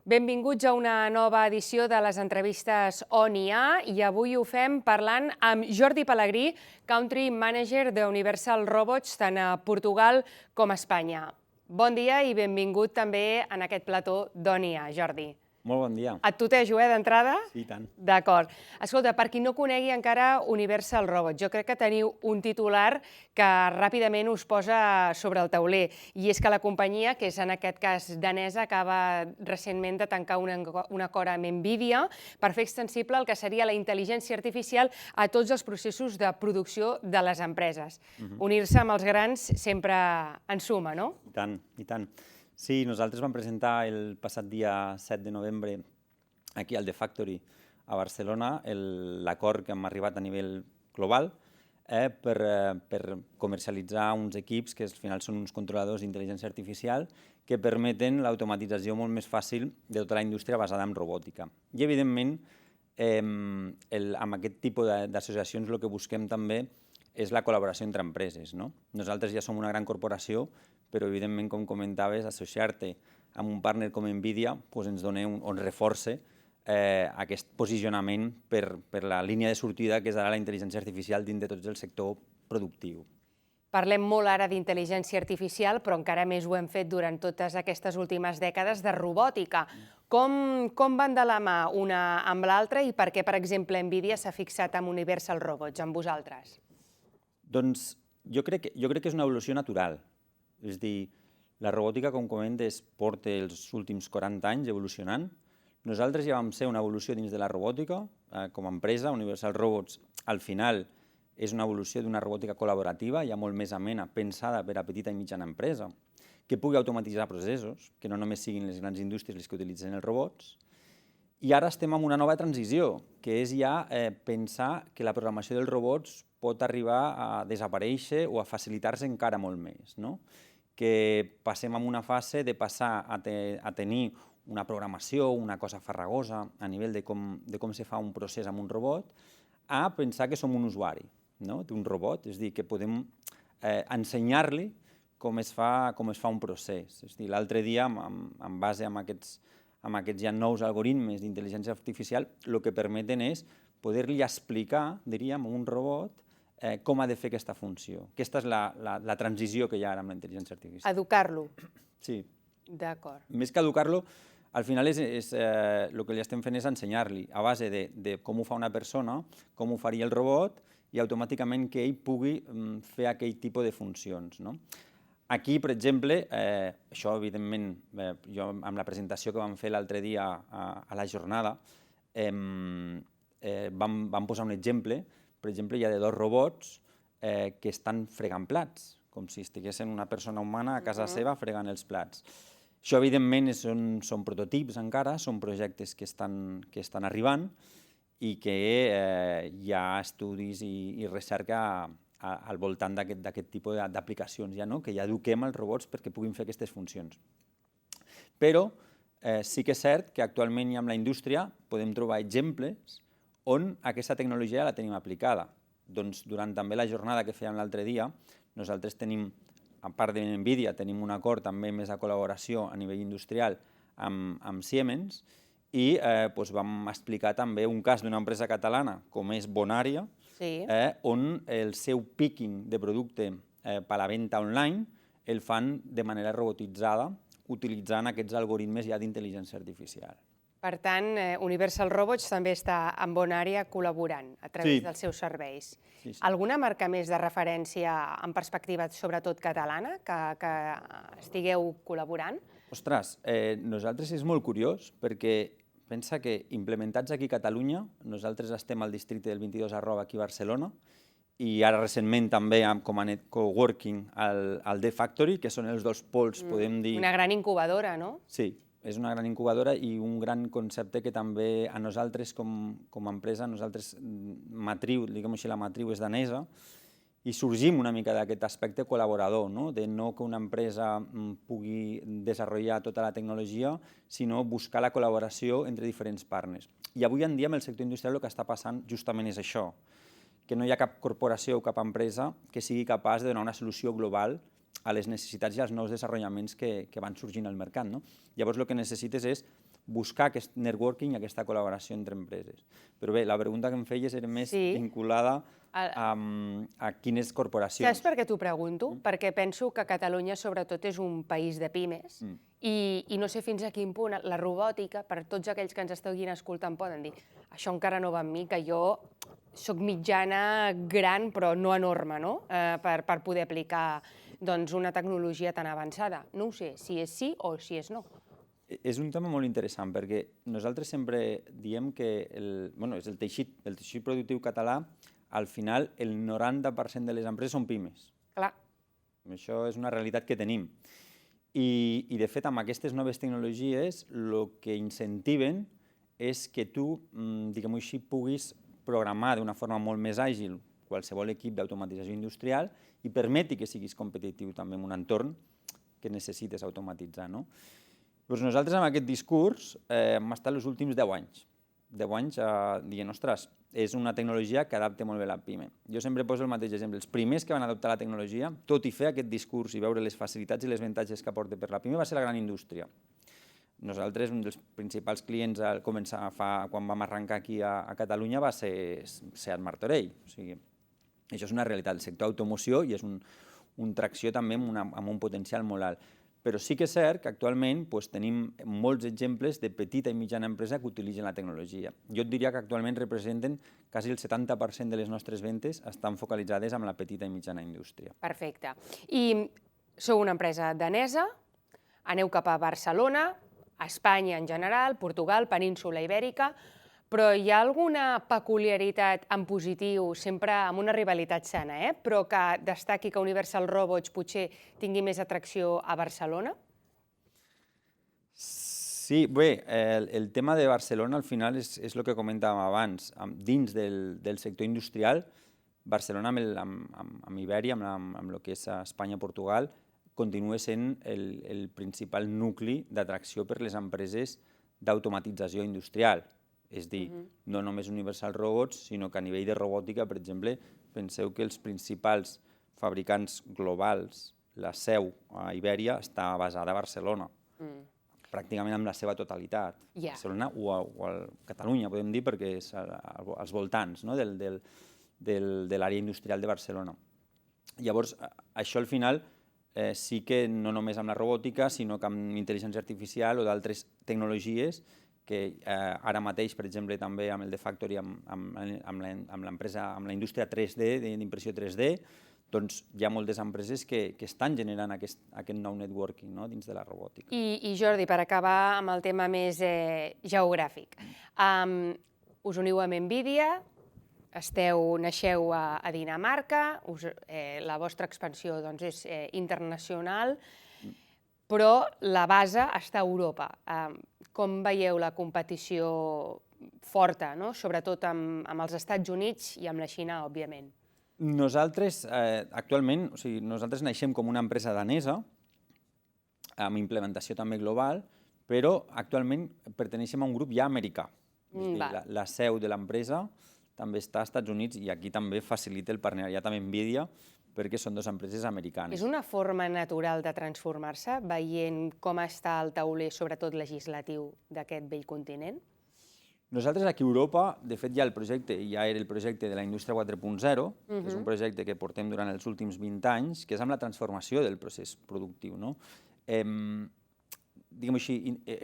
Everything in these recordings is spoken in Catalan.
Benvinguts a una nova edició de les entrevistes On IA i avui ho fem parlant amb Jordi Pelegrí, Country Manager de Universal Robots tant a Portugal com a Espanya. Bon dia i benvingut també en aquest plató d'On IA, Jordi. Molt bon dia. Et tutejo, d'entrada? Sí, i tant. D'acord. Escolta, per qui no conegui encara Universal Robots, jo crec que teniu un titular que ràpidament us posa sobre el tauler, i és que la companyia, que és en aquest cas danesa, acaba recentment de tancar un acord amb NVIDIA per fer extensible el que seria la intel·ligència artificial a tots els processos de producció de les empreses. Unir-se amb els grans sempre en suma, no? I tant, i tant. Sí, nosaltres vam presentar el passat dia 7 de novembre aquí al The Factory a Barcelona l'acord que hem arribat a nivell global per comercialitzar uns equips que al final són uns controladors d'intel·ligència artificial que permeten l'automatització molt més fàcil de tota la indústria basada en robòtica. I, evidentment, amb aquest tipus d'associacions el que busquem també és la col·laboració entre empreses. Nosaltres ja som una gran corporació, però, evidentment, com comentaves, associar-te amb un partner com NVIDIA ens dona o ens reforça aquest posicionament per la línia de sortida que és ara la intel·ligència artificial dins de tot el sector productiu. Parlem molt ara d'intel·ligència artificial, però encara més ho hem fet durant totes aquestes últimes dècades de robòtica. Com van de la mà una amb l'altra i per què, per exemple, NVIDIA s'ha fixat amb Universal Robots, amb vosaltres? Doncs jo crec que és una evolució natural. És a dir, la robòtica, com comentes, porta els últims 40 anys evolucionant. Nosaltres ja vam ser una evolució dins de la robòtica. Com a empresa, Universal Robots, al final, és una evolució d'una robòtica col·laborativa, ja molt més amena, pensada per a petita i mitjana empresa, que pugui automatitzar processos, que no només siguin les grans indústries les que utilitzen els robots. I ara estem en una nova transició, que és ja pensar que la programació dels robots pot arribar a desaparèixer o a facilitar-se encara molt més. Que passem a una fase de passar a tenir una programació, una cosa farragosa a nivell de com se fa un procés amb un robot, a pensar que som un usuari d'un robot, és a dir, que podem ensenyar-li com es fa un procés. L'altre dia, en base a aquests ja nous algoritmes d'intel·ligència artificial, el que permeten és poder-li explicar, diríem, a un robot com ha de fer aquesta funció. Aquesta és la transició que hi ha ara amb la intel·ligència artificial. Educar-lo. Sí. D'acord. Més que educar-lo, al final el que li estem fent és ensenyar-li a base de com ho fa una persona, com ho faria el robot i automàticament que ell pugui fer aquell tipus de funcions. Aquí, per exemple, això evidentment, jo amb la presentació que vam fer l'altre dia a la jornada, vam posar un exemple. Per exemple, hi ha dos robots que estan fregant plats, com si estiguessin una persona humana a casa seva fregant els plats. Això, evidentment, són prototips encara, són projectes que estan arribant i que hi ha estudis i recerca al voltant d'aquest tipus d'aplicacions, que ja eduquem els robots perquè puguin fer aquestes funcions. Però sí que és cert que actualment amb la indústria podem trobar exemples on aquesta tecnologia la tenim aplicada. Doncs durant també la jornada que fèiem l'altre dia, nosaltres tenim, a part de NVIDIA, tenim un acord també més de col·laboració a nivell industrial amb Siemens i vam explicar també un cas d'una empresa catalana com és Bonària, on el seu picking de producte per a la venda online el fan de manera robotitzada utilitzant aquests algoritmes ja d'intel·ligència artificial. Per tant, Universal Robots també està en Bonària col·laborant a través dels seus serveis. Alguna marca més de referència en perspectiva sobretot catalana que estigueu col·laborant? Ostres, nosaltres és molt curiós perquè pensa que implementats aquí a Catalunya, nosaltres estem al districte del 22 aquí a Barcelona i ara recentment també com a net coworking al The Factory, que són els dos pols, podem dir... Una gran incubadora, no? Sí. És una gran incubadora i un gran concepte que també a nosaltres com a empresa, diguem així, la matriu és danesa, i sorgim una mica d'aquest aspecte col·laborador, de no que una empresa pugui desenvolupar tota la tecnologia, sinó buscar la col·laboració entre diferents partners. I avui en dia amb el sector industrial el que està passant justament és això, que no hi ha cap corporació o cap empresa que sigui capaç de donar una solució global a les necessitats i als nous desenvolupaments que van sorgint al mercat. Llavors el que necessites és buscar aquest networking i aquesta col·laboració entre empreses. Però bé, la pregunta que em feies era més vinculada a quines corporacions. Saps per què t'ho pregunto? Perquè penso que Catalunya sobretot és un país de pimes i no sé fins a quin punt la robòtica, per tots aquells que ens estiguin escoltant poden dir això encara no va amb mi, que jo soc mitjana, gran, però no enorme, no? Per poder aplicar una tecnologia tan avançada. No ho sé, si és sí o si és no. És un tema molt interessant perquè nosaltres sempre diem que és el teixit productiu català, al final el 90% de les empreses són pimes. Clar. Això és una realitat que tenim. I de fet, amb aquestes noves tecnologies, el que incentiven és que tu, diguem-ho així, puguis programar d'una forma molt més àgil qualsevol equip d'automatització industrial i permeti que siguis competitiu també en un entorn que necessites automatitzar, no? Doncs nosaltres amb aquest discurs hem estat els últims 10 anys dient, ostres, és una tecnologia que adapta molt bé la PIME. Jo sempre poso el mateix exemple. Els primers que van adoptar la tecnologia, tot i fer aquest discurs i veure les facilitats i les avantatges que aporta per la PIME, va ser la gran indústria. Nosaltres, un dels principals clients al començar quan vam arrencar aquí a Catalunya va ser Seat Martorell. O sigui, això és una realitat. El sector automoció i és un tracció també amb un potencial molt alt. Però sí que és cert que actualment tenim molts exemples de petita i mitjana empresa que utilitzen la tecnologia. Jo et diria que actualment representen quasi el 70% de les nostres ventes estan focalitzades en la petita i mitjana indústria. Perfecte. I sou una empresa danesa, aneu cap a Barcelona, a Espanya en general, Portugal, península Ibèrica, però hi ha alguna peculiaritat en positiu, sempre amb una rivalitat sana, però que destaqui que Universal Robots potser tingui més atracció a Barcelona? Sí, bé, el tema de Barcelona al final és el que comentàvem abans. Dins del sector industrial, Barcelona amb Ibèria, amb el que és Espanya i Portugal, continua sent el principal nucli d'atracció per les empreses d'automatització industrial. És a dir, no només Universal Robots, sinó que a nivell de robòtica, per exemple, penseu que els principals fabricants globals, la seu a Ibèria, està basada a Barcelona, pràcticament amb la seva totalitat. Barcelona o a Catalunya, podem dir, perquè és als voltants de l'àrea industrial de Barcelona. Llavors, això al final sí que no només amb la robòtica, sinó que amb intel·ligència artificial o d'altres tecnologies que ara mateix, per exemple, també amb el The Factory, amb l'empresa, amb la indústria 3D, d'impressió 3D, doncs hi ha moltes empreses que estan generant aquest nou networking dins de la robòtica. I Jordi, per acabar amb el tema més geogràfic, us uniu amb NVIDIA, naixeu a Dinamarca, la vostra expansió és internacional, però la base està a Europa. Com veieu la competició forta, sobretot amb els Estats Units i amb la Xina, òbviament? Nosaltres, actualment, nosaltres naixem com una empresa danesa, amb implementació també global, però actualment perteneixem a un grup ja americà. La seu de l'empresa també està als Estats Units i aquí també facilita el partenariat amb NVIDIA, perquè són dues empreses americanes. És una forma natural de transformar-se, veient com està el tauler, sobretot legislatiu, d'aquest vell continent? Nosaltres aquí a Europa, de fet, ja era el projecte de la indústria 4.0, que és un projecte que portem durant els últims 20 anys, que és amb la transformació del procés productiu. Diguem-ho així,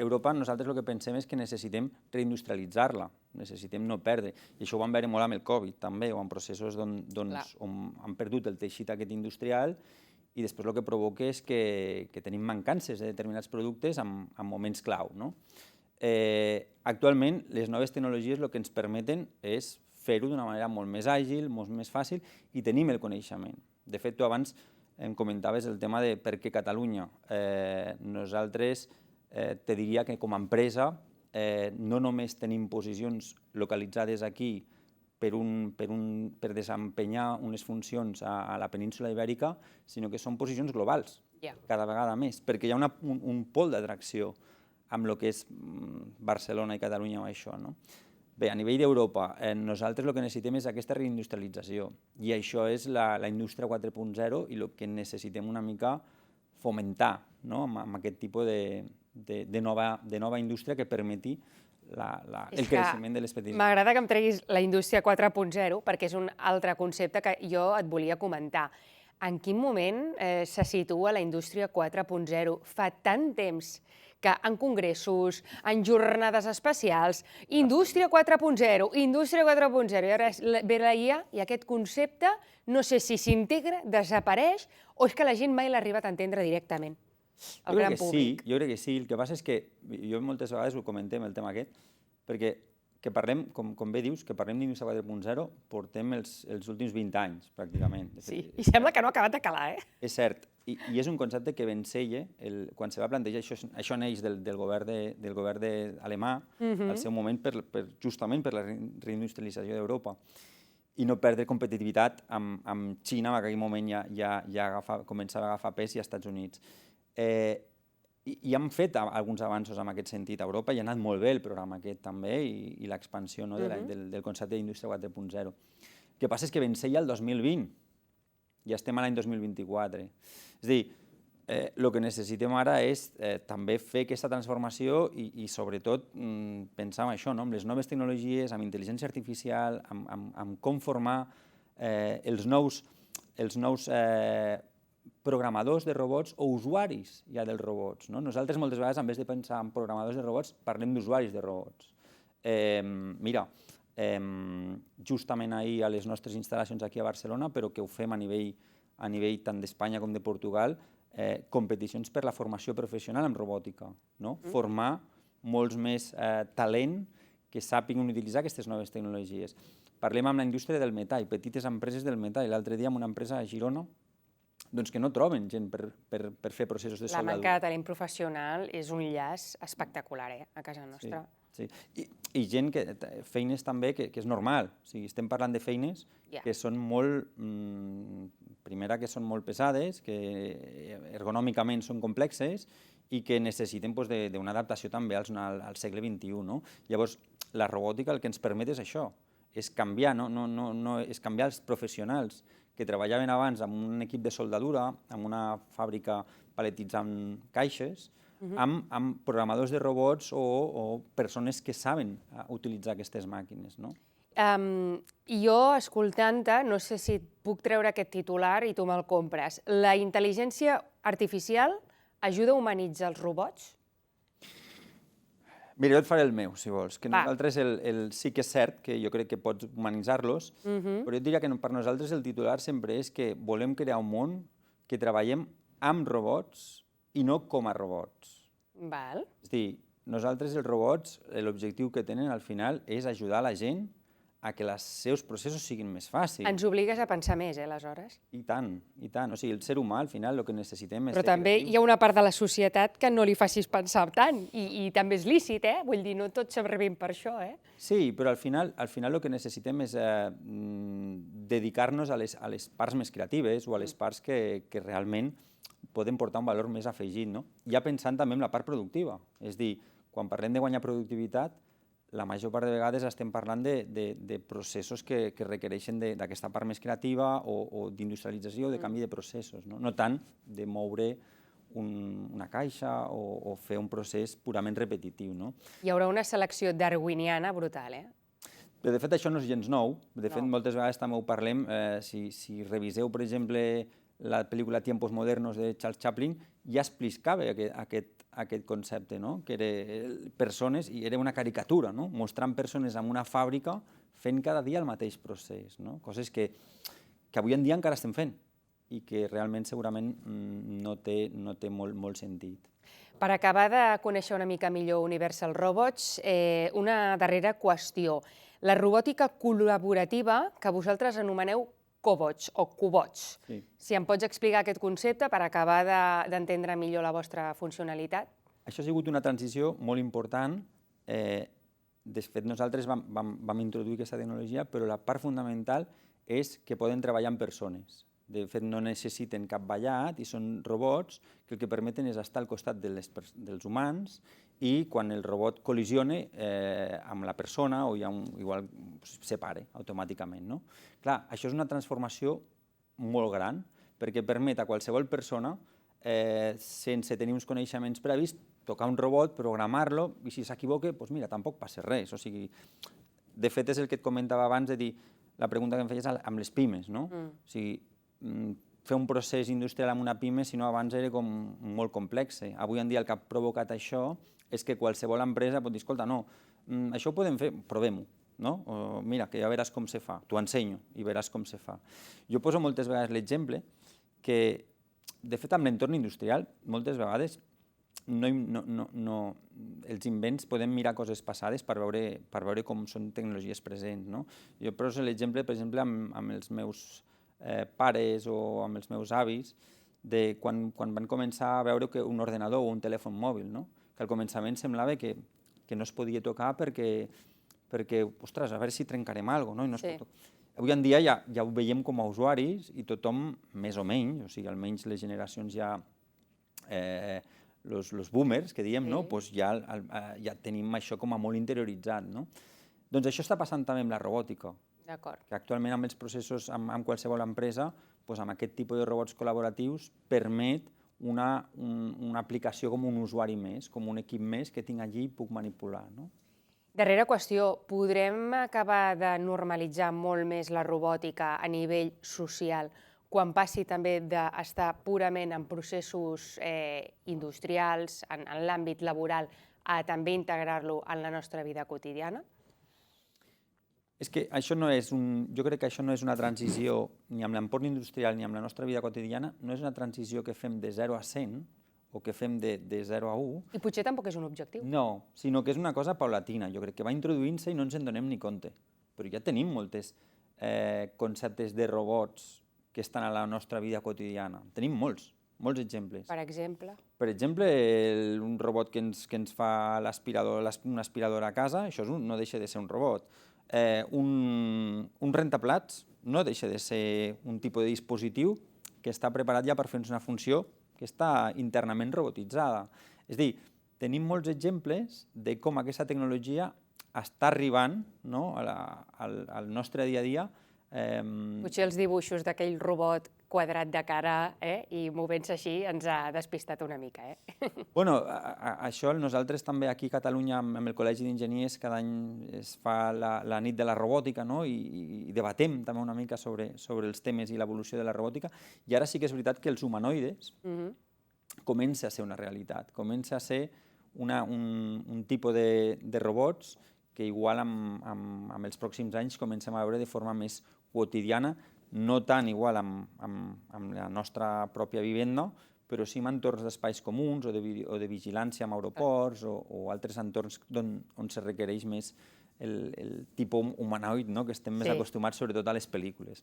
Europa, nosaltres el que pensem és que necessitem reindustrialitzar-la, necessitem no perdre. I això ho vam veure molt amb el Covid, també, o en processos on han perdut el teixit aquest industrial i després el que provoca és que tenim mancances de determinats productes en moments clau. Actualment, les noves tecnologies el que ens permeten és fer-ho d'una manera molt més àgil, molt més fàcil i tenim el coneixement. De fet, tu abans em comentaves el tema de per què Catalunya. Nosaltres te diria que com a empresa no només tenim posicions localitzades aquí per desempenyar unes funcions a la península Ibèrica, sinó que són posicions globals, cada vegada més, perquè hi ha un pol d'atracció amb el que és Barcelona i Catalunya o això. Bé, a nivell d'Europa, nosaltres el que necessitem és aquesta reindustrialització i això és la indústria 4.0 i el que necessitem una mica fomentar amb aquest tipus de nova indústria que permeti el creixement de les petites. M'agrada que em treguis la indústria 4.0 perquè és un altre concepte que jo et volia comentar. En quin moment se situa la indústria 4.0? Fa tant temps que en congressos, en jornades especials, indústria 4.0, indústria 4.0, i ara ve la IA i aquest concepte no sé si s'integra, desapareix, o és que la gent mai l'ha arribat a entendre directament, el gran públic. Jo crec que sí, el que passa és que jo moltes vegades ho comentem, el tema aquest, perquè que parlem, com bé dius, que parlem d'indústria 4.0, portem els últims 20 anys, pràcticament. Sí, i sembla que no ha acabat de calar, eh? És cert, i és un concepte que Vencella, quan se va plantejar, això neix del govern alemà, al seu moment, justament per la reindustrialització d'Europa, i no perdre competitivitat amb Xina, en aquell moment ja començava a agafar pes, i als Estats Units. I han fet alguns avanços en aquest sentit. A Europa hi ha anat molt bé el programa aquest també i l'expansió del concepte d'indústria 4.0. El que passa és que Vencella el 2020, ja estem a l'any 2024. És a dir, el que necessitem ara és també fer aquesta transformació i sobretot pensar en això, amb les noves tecnologies, amb intel·ligència artificial, amb com formar els nous programadors de robots o usuaris ja dels robots. Nosaltres moltes vegades, en vez de pensar en programadors de robots, parlem d'usuaris de robots. Mira, justament ahir a les nostres instal·lacions aquí a Barcelona, però que ho fem a nivell tant d'Espanya com de Portugal, competicions per la formació professional en robòtica. Formar molts més talent que sàpiguen utilitzar aquestes noves tecnologies. Parlem amb la indústria del metall, petites empreses del metall. L'altre dia amb una empresa a Girona que no troben gent per fer processos de soldadura. La manca de talent professional és un llaç espectacular a casa nostra. Sí, i gent feines també que és normal. Estem parlant de feines que són molt, primera que són molt pesades, que ergonòmicament són complexes i que necessiten d'una adaptació també al segle XXI. Llavors, la robòtica el que ens permet és això, és canviar, és canviar els professionals que treballaven abans amb un equip de soldadura, amb una fàbrica paletitzant caixes, amb programadors de robots o persones que saben utilitzar aquestes màquines. I jo, escoltant-te, no sé si puc treure aquest titular i tu me'l compres. La intel·ligència artificial ajuda a humanitzar els robots? Mira, jo et faré el meu, si vols. Que nosaltres sí que és cert que jo crec que pots humanitzar-los, però jo et diria que per nosaltres el titular sempre és que volem crear un món que treballem amb robots i no com a robots. És a dir, nosaltres els robots, l'objectiu que tenen al final és ajudar la gent a que els seus processos siguin més fàcils. Ens obligues a pensar més, aleshores? I tant, i tant. O sigui, el ser humà, al final, el que necessitem és... Però també hi ha una part de la societat que no li facis pensar tant, i també és lícit, eh? Vull dir, no tots servim per això, eh? Sí, però al final el que necessitem és dedicar-nos a les parts més creatives o a les parts que realment poden portar un valor més afegit, ja pensant també en la part productiva. És a dir, quan parlem de guanyar productivitat, la major part de vegades estem parlant de processos que requereixen d'aquesta part més creativa o d'industrialització o de canvi de processos, no tant de moure una caixa o fer un procés purament repetitiu. Hi haurà una selecció darwiniana brutal, eh? De fet, això no és gens nou. De fet, moltes vegades també ho parlem. Si reviseu, per exemple, la pel·lícula Tiempos modernos de Charles Chaplin, ja explicava aquest concepte, que eren persones, i era una caricatura, mostrant persones en una fàbrica fent cada dia el mateix procés, coses que avui en dia encara estem fent i que realment segurament no té molt sentit. Per acabar de conèixer una mica millor Universal Robots, una darrera qüestió. La robòtica col·laborativa, que vosaltres anomeneu cobots o cubots. Si em pots explicar aquest concepte per acabar d'entendre millor la vostra funcionalitat? Això ha sigut una transició molt important. De fet, nosaltres vam introduir aquesta tecnologia, però la part fonamental és que poden treballar amb persones. De fet, no necessiten cap ballat i són robots que el que permeten és estar al costat dels humans i quan el robot col·lisiona amb la persona o igual separa automàticament. Clar, això és una transformació molt gran perquè permet a qualsevol persona, sense tenir uns coneixements previs, tocar un robot, programar-lo, i si s'equivoca, doncs mira, tampoc passa res. O sigui, de fet, és el que et comentava abans de dir, la pregunta que em feies amb les pimes, no? O sigui, fer un procés industrial amb una pime, si no abans era com molt complex. Avui en dia el que ha provocat això és que qualsevol empresa pot dir, escolta, no, això ho podem fer, provem-ho, no? O, mira, que ja veràs com se fa, t'ho ensenyo i veràs com se fa. Jo poso moltes vegades l'exemple que, de fet, amb l'entorn industrial, moltes vegades els invents podem mirar coses passades per veure com són tecnologies presents, no? Jo poso l'exemple, per exemple, amb els meus pares o amb els meus avis, de quan van començar a veure que un ordenador o un telèfon mòbil, no? Que al començament semblava que no es podia tocar perquè, ostres, a veure si trencarem alguna cosa, no? I no es pot tocar. Avui en dia ja ho veiem com a usuaris i tothom, més o menys, o sigui, almenys les generacions ja, els boomers, que diem, no? Pues ja tenim això com a molt interioritzat, no? Doncs això està passant també amb la robòtica. D'acord. Que actualment amb els processos, amb qualsevol empresa, amb aquest tipus de robots col·laboratius, permet una aplicació com un usuari més, com un equip més que tinc allí i puc manipular, no? Darrera qüestió, podrem acabar de normalitzar molt més la robòtica a nivell social quan passi també d'estar purament en processos industrials, en l'àmbit laboral, a també integrar-lo en la nostra vida quotidiana? És que això no és jo crec que això no és una transició, ni amb l'entorn industrial ni amb la nostra vida quotidiana, no és una transició que fem de 0 a 100 o que fem de 0 a 1. I potser tampoc és un objectiu. No, sinó que és una cosa paulatina. Jo crec que va introduint-se i no ens en donem ni compte. Però ja tenim molts conceptes de robots que estan a la nostra vida quotidiana. Tenim molts exemples. Per exemple? Per exemple, un robot que ens fa una aspiradora a casa, això no deixa de ser un robot. Un rentaplats no deixa de ser un tipus de dispositiu que està preparat ja per fer una funció que està internament robotitzada. És a dir, tenim molts exemples de com aquesta tecnologia està arribant al nostre dia a dia. Potser els dibuixos d'aquell robot quadrat de cara i movent-se així ens ha despistat una mica. Bueno, això nosaltres també aquí a Catalunya amb el Col·legi d'Enginyers cada any es fa la nit de la robòtica i debatem també una mica sobre els temes i l'evolució de la robòtica i ara sí que és veritat que els humanoides comença a ser una realitat, comença a ser un tipus de robots que igual amb els pròxims anys comencem a veure de forma més quotidiana, no tant igual amb la nostra pròpia vivenda, però sí en entorns d'espais comuns o de vigilància en aeroports o altres entorns on se requereix més el tipus humanoid que estem més acostumats, sobretot a les pel·lícules.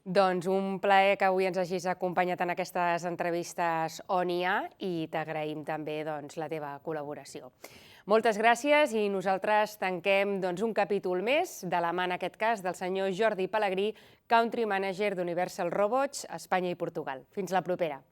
Doncs un plaer que avui ens hagis acompanyat en aquestes entrevistes On IA i t'agraïm també la teva col·laboració. Moltes gràcies i nosaltres tanquem un capítol més de la mà, en aquest cas, del senyor Jordi Pelegrí, Country Manager d'Universal Robots, Espanya i Portugal. Fins la propera.